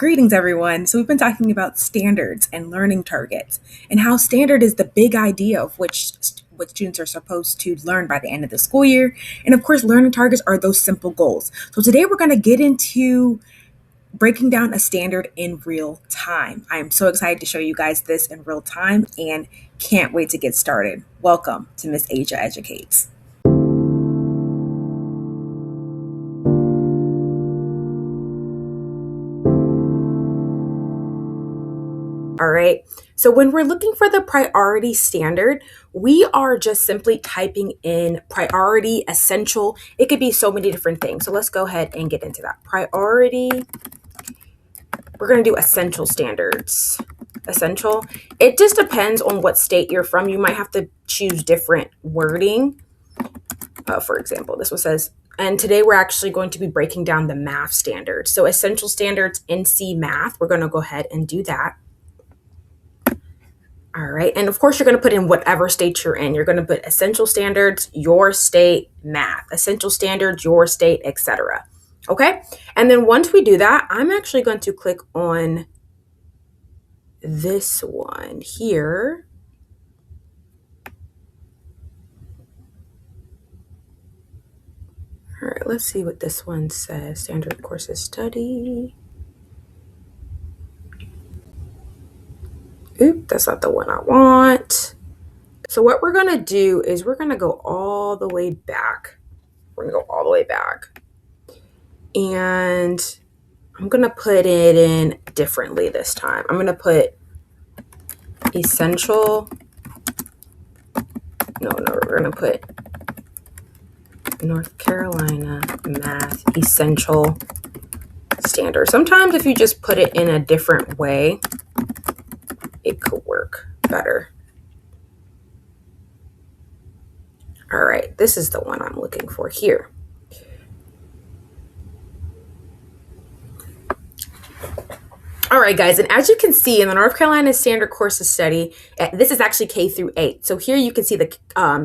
Greetings, everyone. So, we've been talking about standards and learning targets, and how standard is the big idea of what students are supposed to learn by the end of the school year. And of course, learning targets are those simple goals. So, today we're going to get into breaking down a standard in real time. I am so excited to show you guys this in real time and can't wait to get started. Welcome to Miss Asia Educates. All right. So when we're looking for the priority standard, we are just simply typing in priority, essential. It could be so many different things. So let's go ahead and get into that. Priority. We're going to do essential standards. Essential. It just depends on what state you're from. You might have to choose different wording. For example, this one says, and today we're actually going to be breaking down the math standards. So essential standards, NC math. We're going to go ahead and do that. All right. And of course, you're going to put in whatever state you're in. You're going to put essential standards, your state, math, essential standards, your state, etc. Okay. And then once we do that, I'm actually going to click on this one here. All right. Let's see what this one says. Standard courses study. Oop, that's not the one I want. So what we're going to do is we're going to go all the way back. We're going to go all the way back. And I'm going to put it in differently this time. I'm going to put essential. No, we're going to put North Carolina math essential standard. Sometimes if you just put it in a different way, it could work better. All right, this is the one I'm looking for here. All right, guys, and as you can see in the North Carolina Standard Courses Study, this is actually K through 8. So here you can see the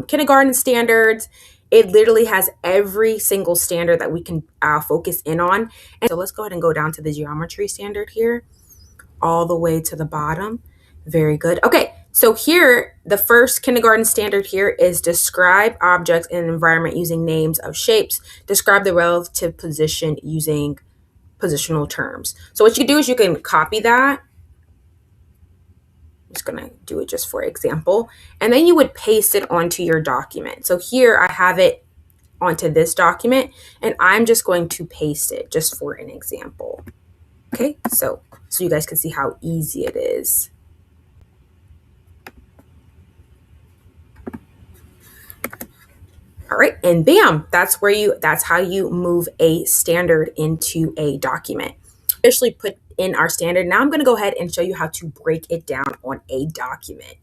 kindergarten standards. It literally has every single standard that we can focus in on. And so let's go ahead and go down to the geometry standard here, all the way to the bottom. Very good. Okay, so here, the first kindergarten standard here is describe objects in an environment using names of shapes. Describe the relative position using positional terms. So what you can do is you can copy that. I'm just going to do it just for example. And then you would paste it onto your document. So here I have it onto this document, and I'm just going to paste it just for an example. Okay, so you guys can see how easy it is. All right, and bam, that's how you move a standard into a document. Officially put in our standard. Now I'm going to go ahead and show you how to break it down on a document.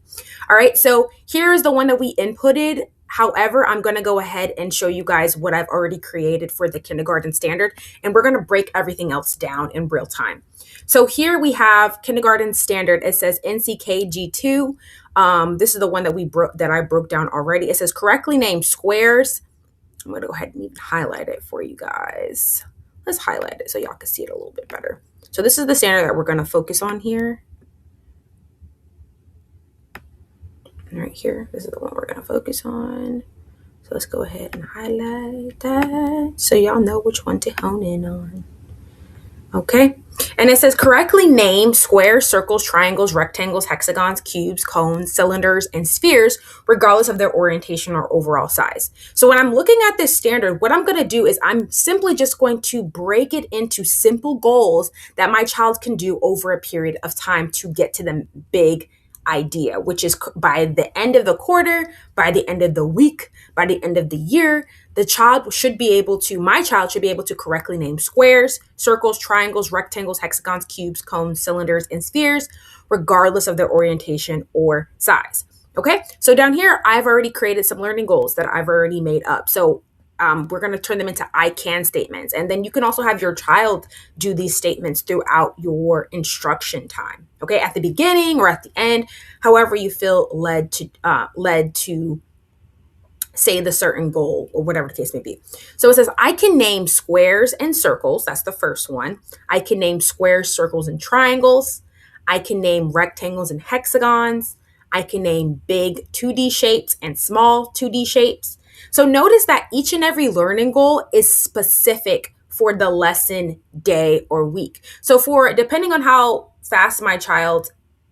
All right, so here's the one that we inputted. However, I'm going to go ahead and show you guys what I've already created for the kindergarten standard, and we're going to break everything else down in real time. So here we have kindergarten standard. It says NCKG2. This is the one that I broke down already. It says correctly name squares. I'm going to go ahead and even highlight it for you guys. Let's highlight it so y'all can see it a little bit better. So this is the standard that we're going to focus on here. And right here, this is the one we're going to focus on. So let's go ahead and highlight that so y'all know which one to hone in on. Okay. And it says correctly name squares, circles, triangles, rectangles, hexagons, cubes, cones, cylinders, and spheres, regardless of their orientation or overall size. So when I'm looking at this standard, what I'm going to do is I'm simply just going to break it into simple goals that my child can do over a period of time to get to the big idea, which is by the end of the quarter, by the end of the week, by the end of the year, my child should be able to correctly name squares, circles, triangles, rectangles, hexagons, cubes, cones, cylinders, and spheres, regardless of their orientation or size. Okay, so down here, I've already created some learning goals that I've already made up. So we're going to turn them into I can statements. And then you can also have your child do these statements throughout your instruction time. Okay, at the beginning or at the end, however you feel led to say the certain goal or whatever the case may be. So it says, I can name squares and circles. That's the first one. I can name squares, circles, and triangles. I can name rectangles and hexagons. I can name big 2D shapes and small 2D shapes. So notice that each and every learning goal is specific for the lesson, day, or week. So depending on how fast my child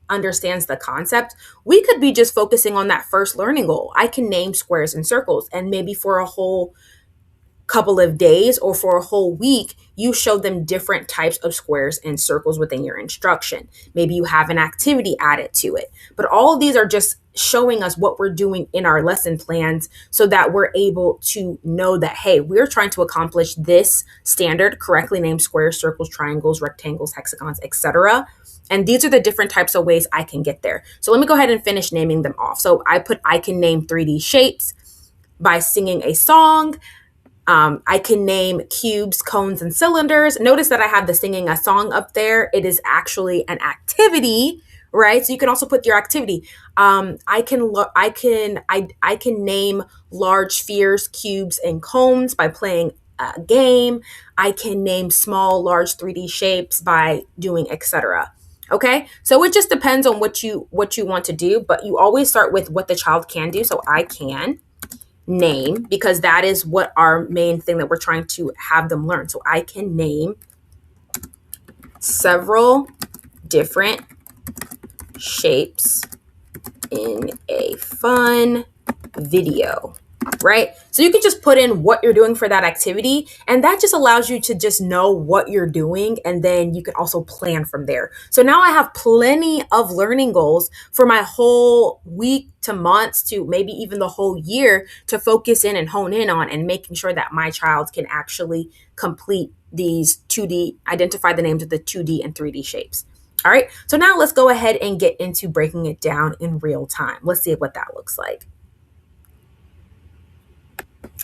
understands the concept, we could be just focusing on that first learning goal. I can name squares and circles, and maybe for a whole couple of days or for a whole week, you show them different types of squares and circles within your instruction. Maybe you have an activity added to it. But all of these are just showing us what we're doing in our lesson plans so that we're able to know that, hey, we're trying to accomplish this standard, correctly named squares, circles, triangles, rectangles, hexagons, etc. And these are the different types of ways I can get there. So let me go ahead and finish naming them off. So I can name 3D shapes by singing a song. I can name cubes, cones, and cylinders. Notice that I have the singing a song up there. It is actually an activity, right? So you can also put your activity. I can name large spheres, cubes, and cones by playing a game. I can name small, large 3D shapes by doing etc. Okay, so it just depends on what you want to do, but you always start with what the child can do. So I can name, because that is what our main thing that we're trying to have them learn. So I can name several different shapes in a fun video, right? So you can just put in what you're doing for that activity, and that just allows you to just know what you're doing, and then you can also plan from there. So now I have plenty of learning goals for my whole week to months to maybe even the whole year to focus in and hone in on, and making sure that my child can actually complete these 2D, identify the names of the 2D and 3D shapes. All right, so now let's go ahead and get into breaking it down in real time. Let's see what that looks like.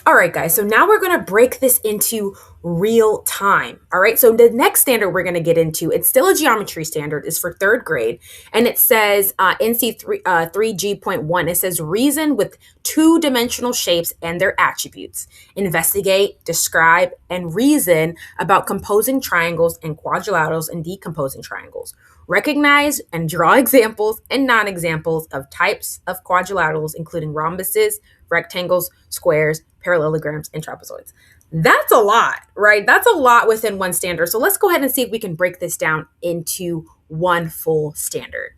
All right, guys, so now we're going to break this into real time. All right, so the next standard we're going to get into, it's still a geometry standard, is for third grade. And it says NC 3G.1, it says reason with two-dimensional shapes and their attributes. Investigate, describe, and reason about composing triangles and quadrilaterals and decomposing triangles. Recognize and draw examples and non-examples of types of quadrilaterals, including rhombuses, rectangles, squares, parallelograms, and trapezoids. That's a lot, right? That's a lot within one standard. So let's go ahead and see if we can break this down into one full standard,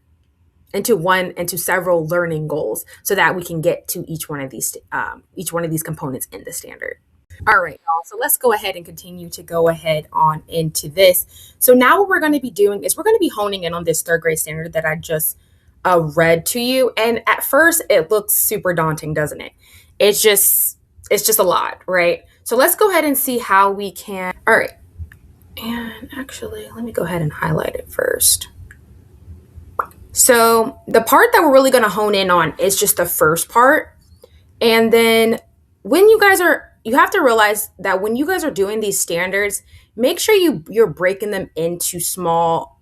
into several learning goals, so that we can get to each one of these components in the standard. All right, y'all. So let's go ahead and continue to go ahead on into this. So now what we're going to be doing is we're going to be honing in on this third grade standard that I just read to you. And at first it looks super daunting, doesn't it? It's just a lot, right? So let's go ahead and see how we can. All right. And actually, let me go ahead and highlight it first. So the part that we're really going to hone in on is just the first part. And then when you have to realize that when you guys are doing these standards, make sure you're breaking them into small,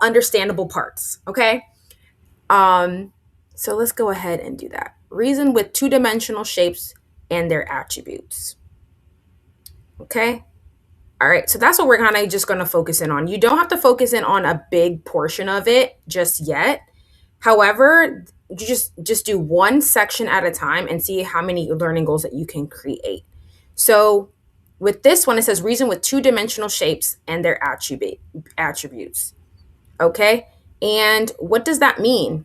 understandable parts. Okay. So let's go ahead and do that. Reason with two-dimensional shapes and their attributes. Okay. All right. So that's what we're kind of just going to focus in on. You don't have to focus in on a big portion of it just yet. However, you just do one section at a time and see how many learning goals that you can create. So with this one, it says reason with two-dimensional shapes and their attributes. Okay. And what does that mean?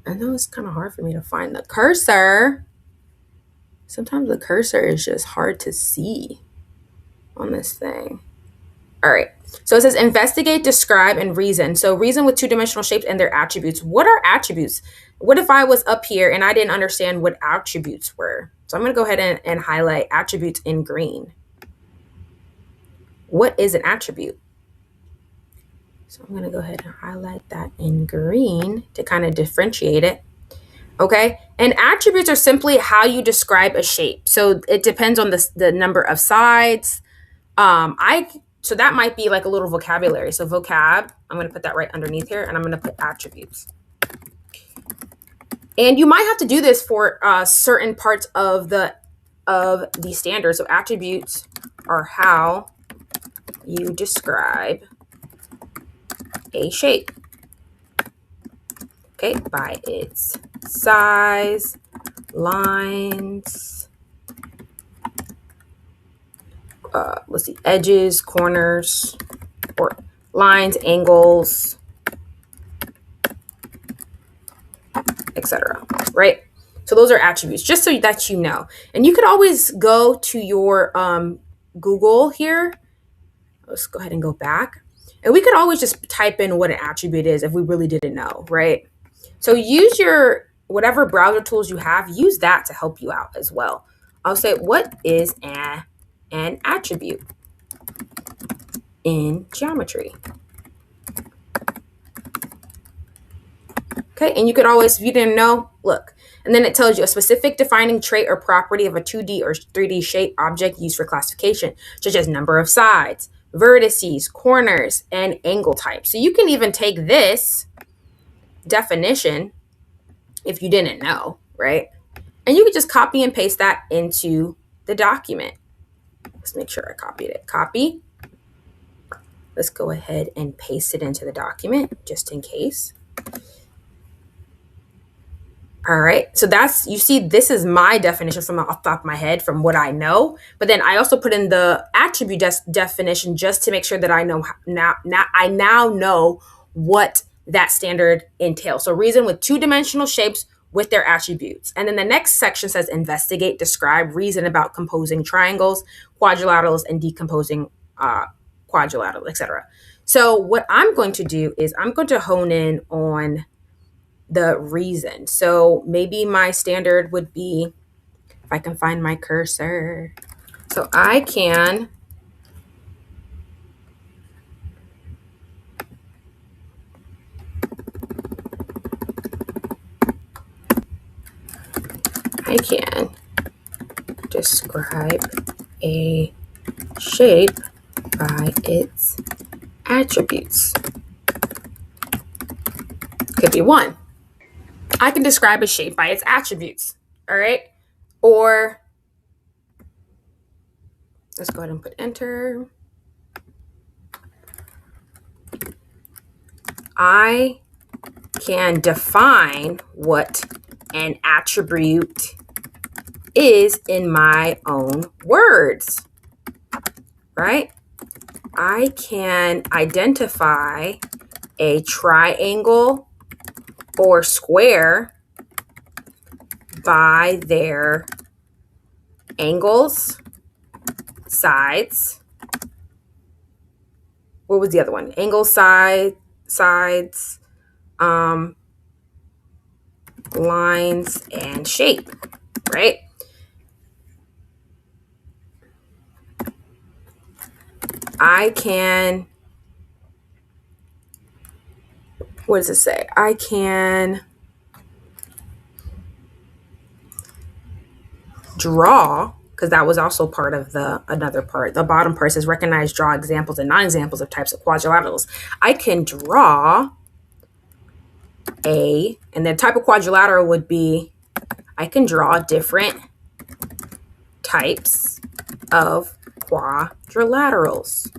I know it's kind of hard for me to find the cursor. Sometimes the cursor is just hard to see on this thing. All right. So it says investigate, describe, and reason. So reason with two-dimensional shapes and their attributes. What are attributes? What if I was up here and I didn't understand what attributes were? So I'm going to go ahead and highlight attributes in green. What is an attribute? So I'm going to go ahead and highlight that in green to kind of differentiate it. Okay. And attributes are simply how you describe a shape. So it depends on the number of sides. So that might be like a little vocabulary. So vocab, I'm going to put that right underneath here, and I'm going to put attributes. And you might have to do this for certain parts of the standard. So attributes are how you describe a shape. Okay, by its size, lines, let's see, edges, corners, or lines, angles, etc. Right? So those are attributes, just so that you know. And you could always go to your Google here. Let's go ahead and go back. And we could always just type in what an attribute is if we really didn't know, right? So use your whatever browser tools you have, use that to help you out as well. I'll say, what is an attribute in geometry? Okay, and you could always, if you didn't know, look. And then it tells you a specific defining trait or property of a 2D or 3D shape object used for classification, such as number of sides, vertices, corners, and angle type. So you can even take this definition if you didn't know, right? And you could just copy and paste that into the document. Let's make sure I copied it. Copy. Let's go ahead and paste it into the document just in case. All right, so that's, you see, this is my definition from off the top of my head from what I know. But then I also put in the attribute definition just to make sure that I know I now know what that standard entails. So reason with two-dimensional shapes with their attributes. And then the next section says investigate, describe, reason about composing triangles, quadrilaterals, and decomposing quadrilaterals, etc. So what I'm going to do is I'm going to hone in on the reason. So maybe my standard would be, if I can find my cursor. So I can describe a shape by its attributes. Could be one. I can describe a shape by its attributes. All right. Or let's go ahead and put enter. I can define what an attribute is in my own words, right? I can identify a triangle or square by their angles, sides. What was the other one? Angles, sides, lines, and shape, right? I can, what does it say? I can draw, because that was also part of the another part. The bottom part says recognize, draw examples and non-examples of types of quadrilaterals. I can draw and the type of quadrilateral would be, I can draw different types of quadrilaterals.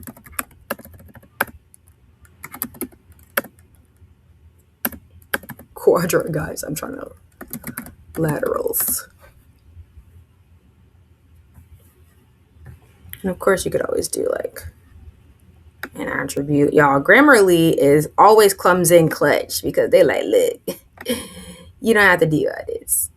Guys, I'm trying to, laterals. And of course you could always do like an attribute. Y'all, Grammarly is always clumsy and clutch because they like, look, you don't have to do all this.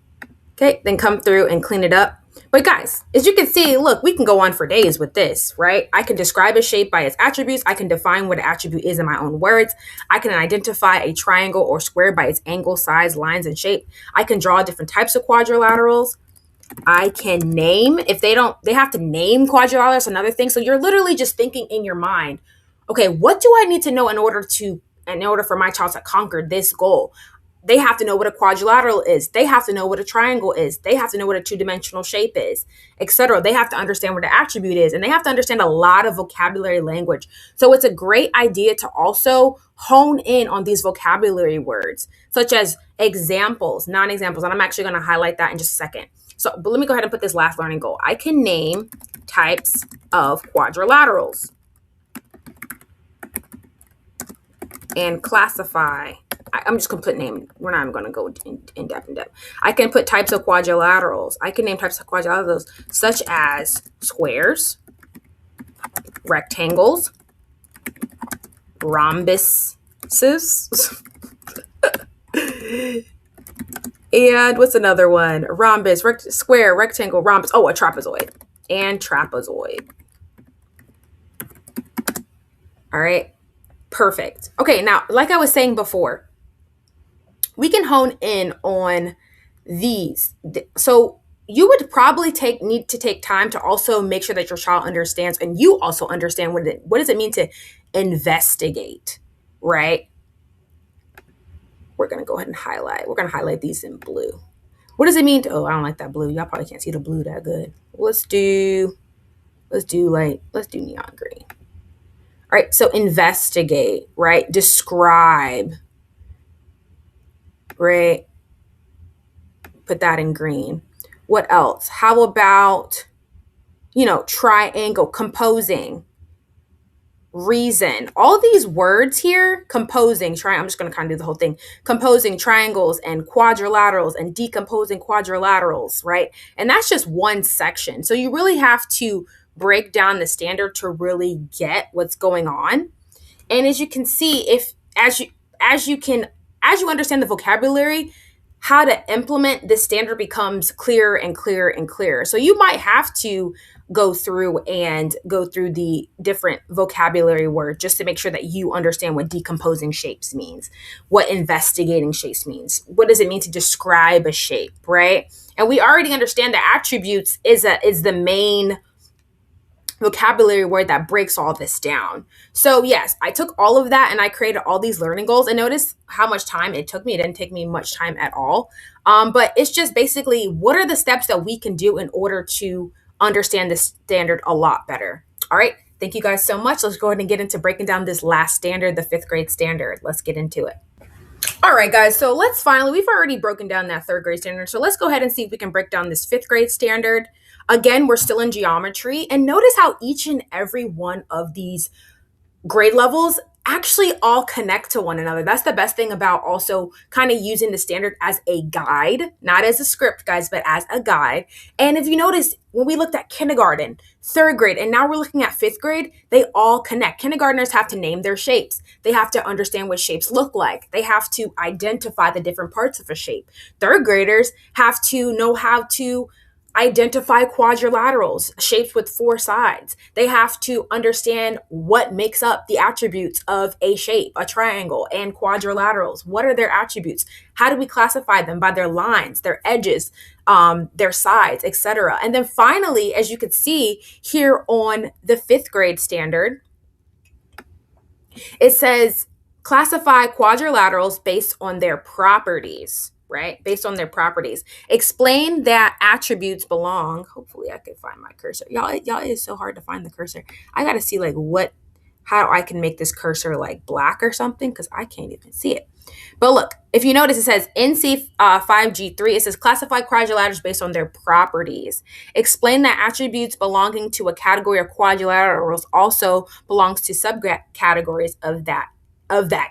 Okay, then come through and clean it up. But guys, as you can see, look, we can go on for days with this, right? I can describe a shape by its attributes. I can define what an attribute is in my own words. I can identify a triangle or square by its angle, size, lines, and shape. I can draw different types of quadrilaterals. I can name, if they have to name quadrilaterals, another thing. So you're literally just thinking in your mind, okay, what do I need to know in order for my child to conquer this goal? They have to know what a quadrilateral is. They have to know what a triangle is. They have to know what a two-dimensional shape is, etc. They have to understand what the attribute is, and they have to understand a lot of vocabulary language. So it's a great idea to also hone in on these vocabulary words, such as examples, non-examples, and I'm actually going to highlight that in just a second. So, but let me go ahead and put this last learning goal. I can name types of quadrilaterals and classify. I'm just going to put name. We're not even going to go in depth. I can put types of quadrilaterals. I can name types of quadrilaterals such as squares, rectangles, rhombuses, and what's another one? Rhombus, square, rectangle, rhombus. Oh, a trapezoid and trapezoid. All right. Perfect. Okay, now, like I was saying before, we can hone in on these. So you would probably need to take time to also make sure that your child understands, and you also understand what does it mean to investigate, right? We're going to go ahead and highlight. We're going to highlight these in blue. What does it mean to, I don't like that blue. Y'all probably can't see the blue that good. Let's do neon green. All right, so investigate, right? Describe, right? Put that in green. What else? How about, triangle, composing, reason. All these words here, composing, I'm just going to kind of do the whole thing. Composing triangles and quadrilaterals and decomposing quadrilaterals, right? And that's just one section. So you really have to break down the standard to really get what's going on. And as you can see, as you understand the vocabulary, how to implement this standard becomes clearer and clearer and clearer. So you might have to go through the different vocabulary words just to make sure that you understand what decomposing shapes means, what investigating shapes means, what does it mean to describe a shape, right? And we already understand that attributes is the main vocabulary word that breaks all this down. So yes, I took all of that and I created all these learning goals, and notice how much time it took me. It didn't take me much time at all. But it's just basically, what are the steps that we can do in order to understand this standard a lot better? All right. Thank you guys so much. Let's go ahead and get into breaking down this last standard, the 5th grade standard. Let's get into it. All right, guys. So we've already broken down that 3rd grade standard. So let's go ahead and see if we can break down this 5th grade standard. Again, we're still in geometry, and notice how each and every one of these grade levels actually all connect to one another. That's the best thing about also kind of using the standard as a guide, not as a script, guys, but as a guide. And if you notice, when we looked at kindergarten, 3rd grade, and now we're looking at 5th grade, they all connect. Kindergartners have to name their shapes. They have to understand what shapes look like. They have to identify the different parts of a shape. 3rd graders have to know how to identify quadrilaterals, shapes with 4 sides. They have to understand what makes up the attributes of a shape, a triangle, and quadrilaterals. What are their attributes? How do we classify them? By their lines, their edges, their sides, etc. And then finally, as you can see here on the 5th grade standard, it says classify quadrilaterals based on their properties. Right? Based on their properties. Explain that attributes belong. Hopefully I can find my cursor. Y'all, it's so hard to find the cursor. I got to see how I can make this cursor like black or something, because I can't even see it. But look, if you notice, it says NC 5G3, it says classify quadrilaterals based on their properties. Explain that attributes belonging to a category of quadrilaterals also belongs to subcategories of that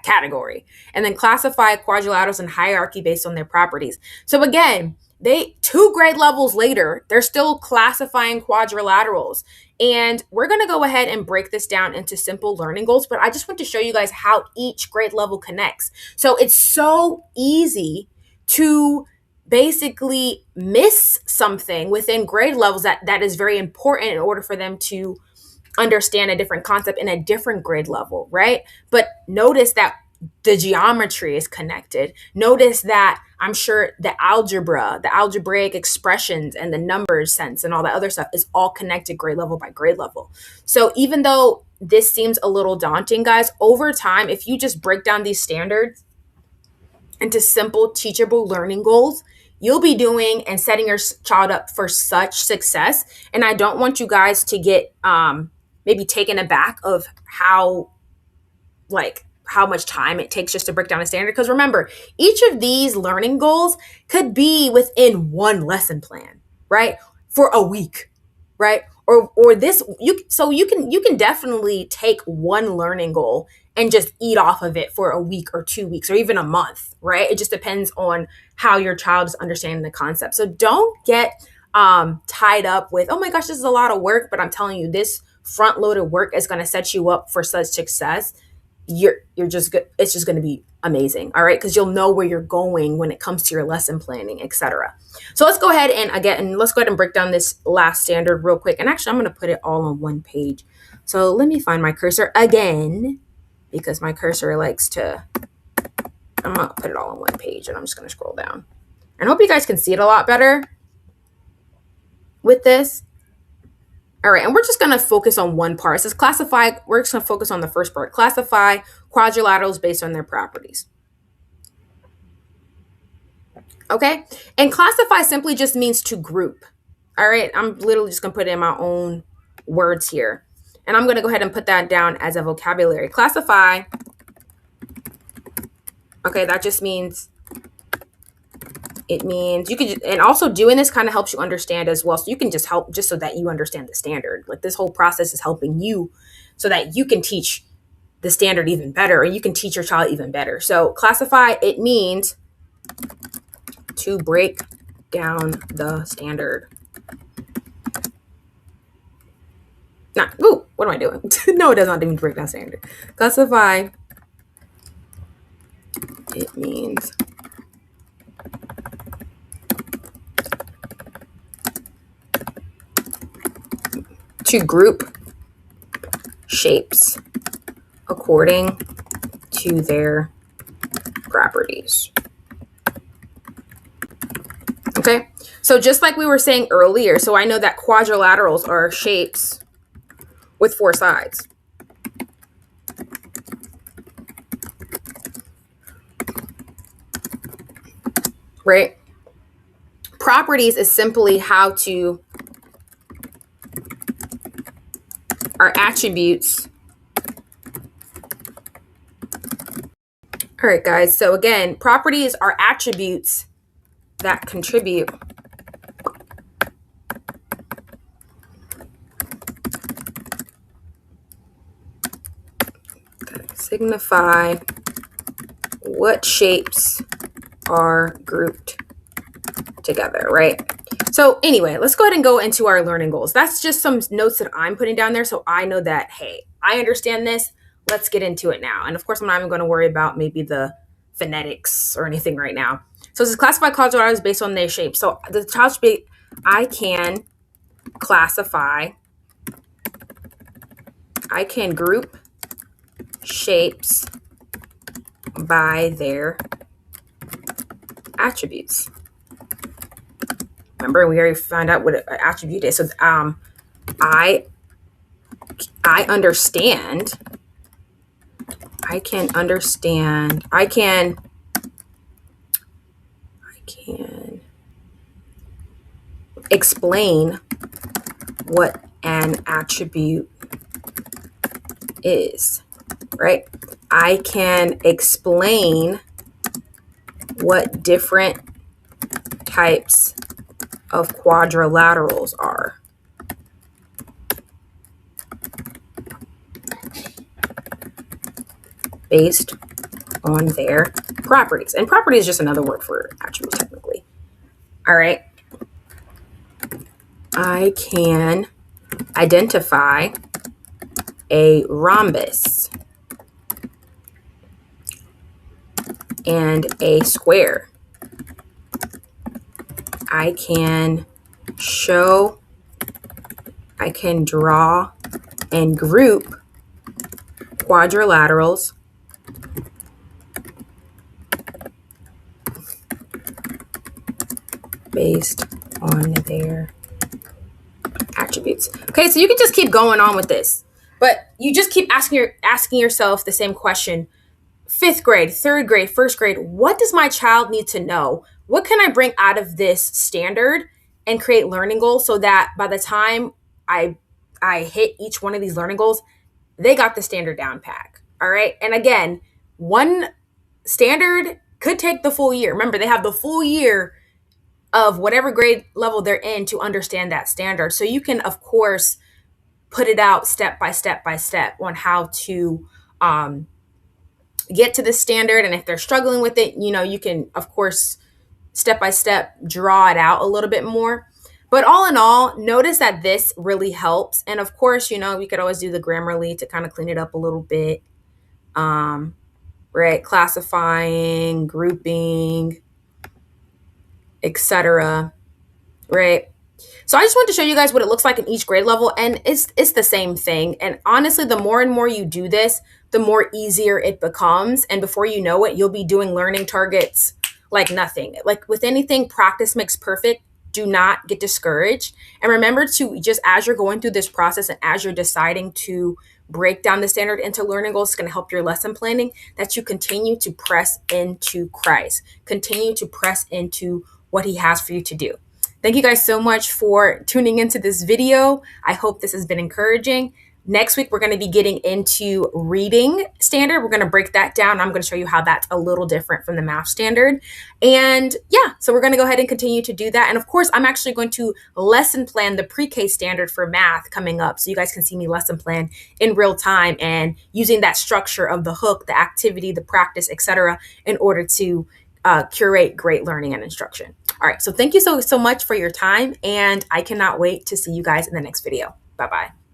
category, and then classify quadrilaterals in hierarchy based on their properties. So again, 2 grade levels later, they're still classifying quadrilaterals. And we're going to go ahead and break this down into simple learning goals, but I just want to show you guys how each grade level connects. So it's so easy to basically miss something within grade levels that is very important in order for them to understand a different concept in a different grade level, right? But notice that the geometry is connected. Notice that I'm sure the algebraic expressions and the numbers sense and all that other stuff is all connected grade level by grade level. So even though this seems a little daunting, guys, over time, if you just break down these standards into simple, teachable learning goals, you'll be doing and setting your child up for such success. And I don't want you guys to get maybe taken aback of how much time it takes just to break down a standard. Because remember, each of these learning goals could be within one lesson plan, right? For a week, right? Or this you can definitely take one learning goal and just eat off of it for a week or 2 weeks or even a month, right? It just depends on how your child is understanding the concept. So don't get tied up with, oh my gosh, this is a lot of work, but I'm telling you, this front loaded work is going to set you up for such success. You're just good. It's just going to be amazing. All right. Because you'll know where you're going when it comes to your lesson planning, etc. So let's go ahead and let's go ahead and break down this last standard real quick. And actually, I'm going to put it all on one page. So let me find my cursor again, because my cursor likes to, I'm going to put it all on one page, and I'm just going to scroll down. And I hope you guys can see it a lot better with this. All right, and we're just going to focus on one part. It says classify. We're just going to focus on the first part. Classify quadrilaterals based on their properties. Okay, and classify simply just means to group. All right, I'm literally just going to put it in my own words here. And I'm going to go ahead and put that down as a vocabulary. Classify. Okay, that just means, it means you could, and also doing this kind of helps you understand as well. So you can just help just so that you understand the standard. Like this whole process is helping you so that you can teach the standard even better, or you can teach your child even better. So classify, it means to break down the standard. What am I doing? No, it does not mean break down standard. Classify, it means to group shapes according to their properties. Okay, so just like we were saying earlier, so I know that quadrilaterals are shapes with 4 sides. Right? Properties is simply are attributes. All right, guys. So again, properties are attributes that contribute signify what shapes are grouped together, right? So anyway, let's go ahead and go into our learning goals. That's just some notes that I'm putting down there so I know that, hey, I understand this. Let's get into it now. And of course, I'm not even going to worry about maybe the phonetics or anything right now. So this is classify quadrilaterals based on their shape. So the child should be, I can classify, I can group shapes by their attributes. Remember, we already found out what an attribute is. So I understand. I can explain what an attribute is, right? I can explain what different types of quadrilaterals are. Based on their properties. And property is just another word for attribute technically. All right. I can identify a rhombus and a square. I can draw and group quadrilaterals based on their attributes. Okay, so you can just keep going on with this, but you just keep asking yourself the same question. fifth grade, third grade, first grade, what does my child need to know? What can I bring out of this standard and create learning goals so that by the time I I hit each one of these learning goals, they got the standard down pack. All right. And again, one standard could take the full year. Remember, they have the full year of whatever grade level they're in to understand that standard. So you can, of course, put it out step by step by step on how to get to the standard. And if they're struggling with it, you can, of course, step by step draw it out a little bit more. But all in all, notice that this really helps. And of course, we could always do the Grammarly to kind of clean it up a little bit. Right? Classifying, grouping, etc. Right? So I just wanted to show you guys what it looks like in each grade level, and it's the same thing. And honestly, the more and more you do this, the more easier it becomes. And before you know it, you'll be doing learning targets like nothing. Like with anything, practice makes perfect. Do not get discouraged. And remember to just as you're going through this process and as you're deciding to break down the standard into learning goals, it's going to help your lesson planning, that you continue to press into Christ, continue to press into what he has for you to do. Thank you guys so much for tuning into this video. I hope this has been encouraging. Next week, we're going to be getting into reading standard. We're going to break that down. I'm going to show you how that's a little different from the math standard. And yeah, so we're going to go ahead and continue to do that. And of course, I'm actually going to lesson plan the pre-K standard for math coming up. So you guys can see me lesson plan in real time and using that structure of the hook, the activity, the practice, etc., in order to curate great learning and instruction. All right. So thank you so much for your time. And I cannot wait to see you guys in the next video. Bye-bye.